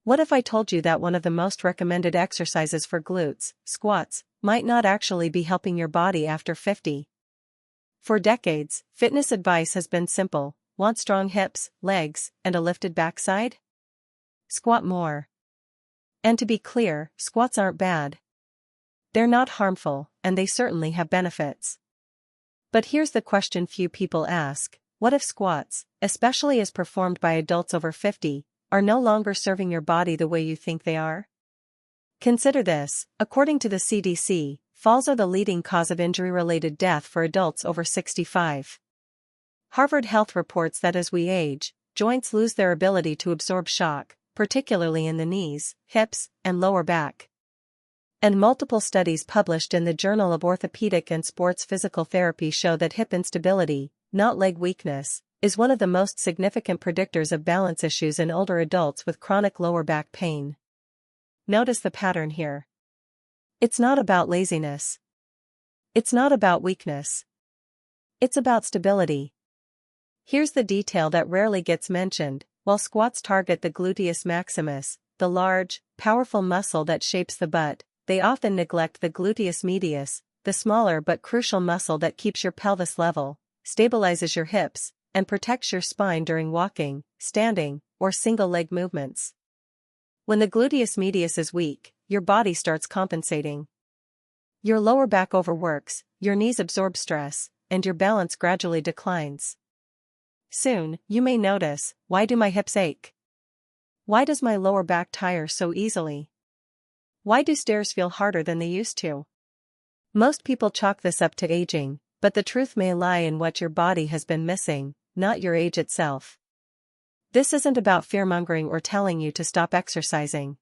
What if I told you that one of the most recommended exercises for glutes, squats, might not actually be helping your body after 50? For decades, fitness advice has been simple: want strong hips, legs, and a lifted backside? Squat more. And to be clear, squats aren't bad. They're not harmful, and they certainly have benefits. But here's the question few people ask: what if squats, especially as performed by adults over 50, are no longer serving your body the way you think they are? Consider this: according to the CDC, falls are the leading cause of injury-related death for adults over 65. Harvard Health reports that as we age, joints lose their ability to absorb shock, particularly in the knees, hips, and lower back. And multiple studies published in the Journal of Orthopedic and Sports Physical Therapy show that hip instability, not leg weakness, is one of the most significant predictors of balance issues in older adults with chronic lower back pain. Notice the pattern here. It's not about laziness. It's not about weakness. It's about stability. Here's the detail that rarely gets mentioned: while squats target the gluteus maximus, the large, powerful muscle that shapes the butt, they often neglect the gluteus medius, the smaller but crucial muscle that keeps your pelvis level, stabilizes your hips, and protects your spine during walking, standing, or single-leg movements. When the gluteus medius is weak, your body starts compensating. Your lower back overworks, your knees absorb stress, and your balance gradually declines. Soon, you may notice: why do my hips ache? Why does my lower back tire so easily? Why do stairs feel harder than they used to? Most people chalk this up to aging, but the truth may lie in what your body has been missing, not your age itself. This isn't about fearmongering or telling you to stop exercising.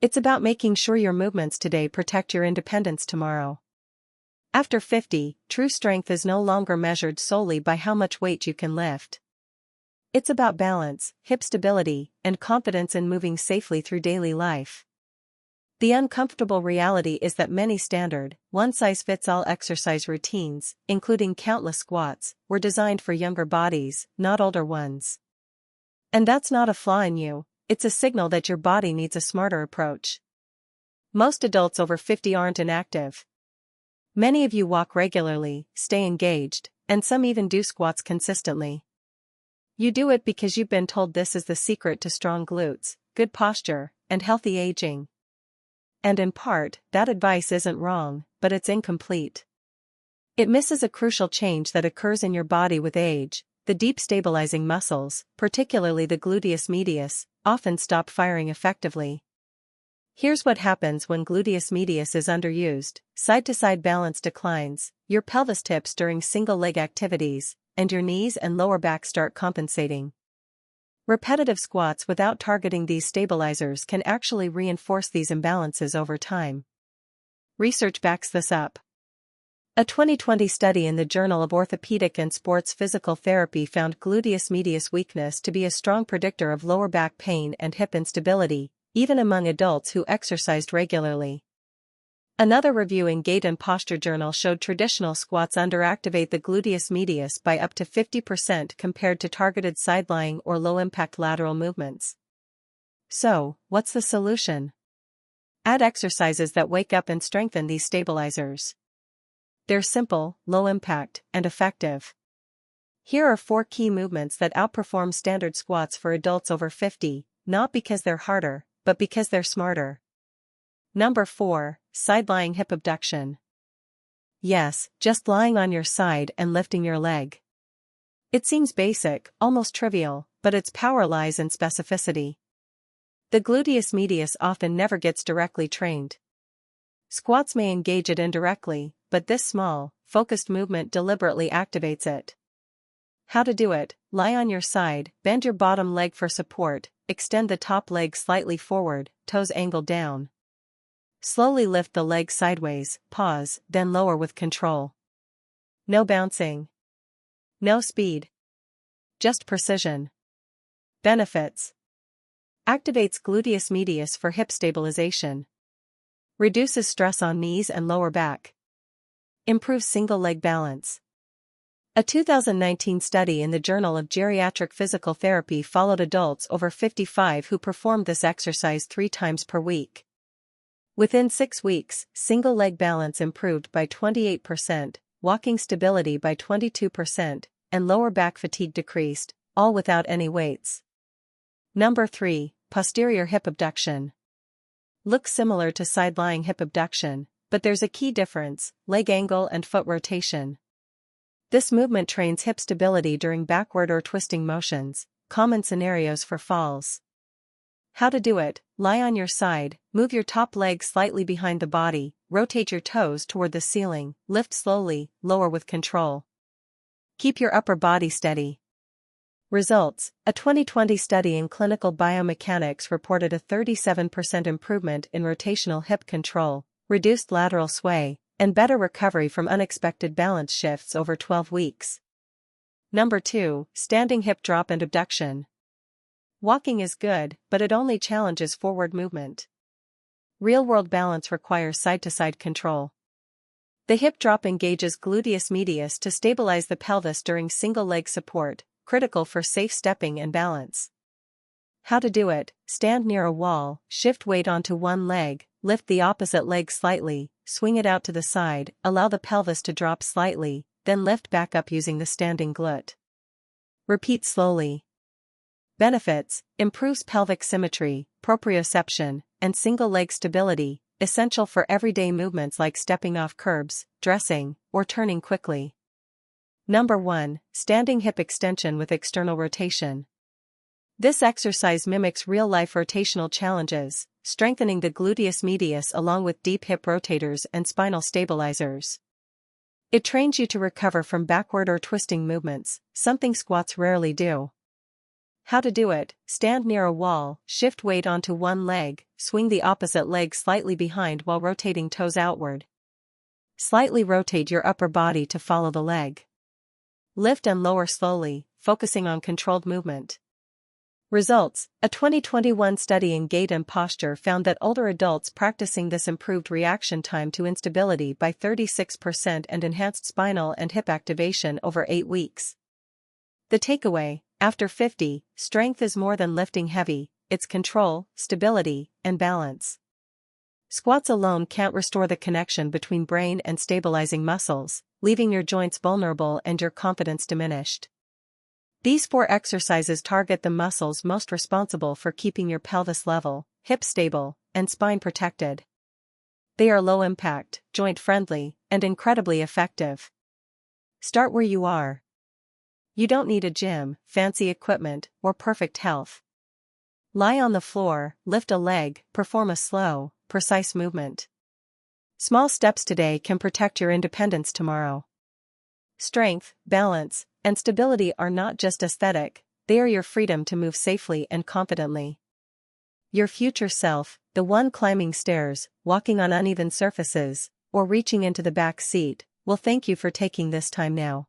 It's about making sure your movements today protect your independence tomorrow. After 50, true strength is no longer measured solely by how much weight you can lift. It's about balance, hip stability, and confidence in moving safely through daily life. The uncomfortable reality is that many standard, one-size-fits-all exercise routines, including countless squats, were designed for younger bodies, not older ones. And that's not a flaw in you, it's a signal that your body needs a smarter approach. Most adults over 50 aren't inactive. Many of you walk regularly, stay engaged, and some even do squats consistently. You do it because you've been told this is the secret to strong glutes, good posture, and healthy aging. And in part, that advice isn't wrong, but it's incomplete. It misses a crucial change that occurs in your body with age: the deep stabilizing muscles, particularly the gluteus medius, often stop firing effectively. Here's what happens when gluteus medius is underused: side-to-side balance declines, your pelvis tips during single-leg activities, and your knees and lower back start compensating. Repetitive squats without targeting these stabilizers can actually reinforce these imbalances over time. Research backs this up. A 2020 study in the Journal of Orthopedic and Sports Physical Therapy found gluteus medius weakness to be a strong predictor of lower back pain and hip instability, even among adults who exercised regularly. Another review in Gait and Posture Journal showed traditional squats underactivate the gluteus medius by up to 50% compared to targeted side-lying or low-impact lateral movements. So, what's the solution? Add exercises that wake up and strengthen these stabilizers. They're simple, low-impact, and effective. Here are 4 key movements that outperform standard squats for adults over 50, not because they're harder, but because they're smarter. Number 4, side-lying hip abduction. Yes, just lying on your side and lifting your leg. It seems basic, almost trivial, but its power lies in specificity. The gluteus medius often never gets directly trained. Squats may engage it indirectly, but this small, focused movement deliberately activates it. How to do it: lie on your side, bend your bottom leg for support, extend the top leg slightly forward, toes angled down. Slowly lift the leg sideways, pause, then lower with control. No bouncing. No speed. Just precision. Benefits: activates gluteus medius for hip stabilization. Reduces stress on knees and lower back. Improves single leg balance. A 2019 study in the Journal of Geriatric Physical Therapy followed adults over 55 who performed this exercise 3 times per week. Within 6 weeks, single-leg balance improved by 28%, walking stability by 22%, and lower back fatigue decreased, all without any weights. Number 3. Posterior hip abduction. Looks similar to side-lying hip abduction, but there's a key difference: leg angle and foot rotation. This movement trains hip stability during backward or twisting motions, common scenarios for falls. How to do it: lie on your side, move your top leg slightly behind the body, rotate your toes toward the ceiling, lift slowly, lower with control. Keep your upper body steady. Results: a 2020 study in clinical biomechanics reported a 37% improvement in rotational hip control, reduced lateral sway, and better recovery from unexpected balance shifts over 12 weeks. Number 2. Standing hip drop and abduction. Walking is good, but it only challenges forward movement. Real-world balance requires side-to-side control. The hip drop engages gluteus medius to stabilize the pelvis during single-leg support, critical for safe stepping and balance. How to do it: stand near a wall, shift weight onto one leg, lift the opposite leg slightly, swing it out to the side, allow the pelvis to drop slightly, then lift back up using the standing glute. Repeat slowly. Benefits: improves pelvic symmetry, proprioception, and single-leg stability, essential for everyday movements like stepping off curbs, dressing, or turning quickly. Number 1. Standing hip extension with external rotation. This exercise mimics real-life rotational challenges, strengthening the gluteus medius along with deep hip rotators and spinal stabilizers. It trains you to recover from backward or twisting movements, something squats rarely do. How to do it: stand near a wall, shift weight onto one leg, swing the opposite leg slightly behind while rotating toes outward. Slightly rotate your upper body to follow the leg. Lift and lower slowly, focusing on controlled movement. Results: a 2021 study in gait and posture found that older adults practicing this improved reaction time to instability by 36% and enhanced spinal and hip activation over 8 weeks. The takeaway: after 50, strength is more than lifting heavy, it's control, stability, and balance. Squats alone can't restore the connection between brain and stabilizing muscles, leaving your joints vulnerable and your confidence diminished. These 4 exercises target the muscles most responsible for keeping your pelvis level, hips stable, and spine protected. They are low impact, joint friendly, and incredibly effective. Start where you are. You don't need a gym, fancy equipment, or perfect health. Lie on the floor, lift a leg, perform a slow, precise movement. Small steps today can protect your independence tomorrow. Strength, balance, and stability are not just aesthetic, they are your freedom to move safely and confidently. Your future self, the one climbing stairs, walking on uneven surfaces, or reaching into the back seat, will thank you for taking this time now.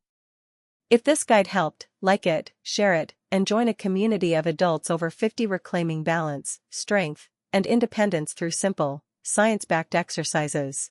If this guide helped, like it, share it, and join a community of adults over 50 reclaiming balance, strength, and independence through simple, science-backed exercises.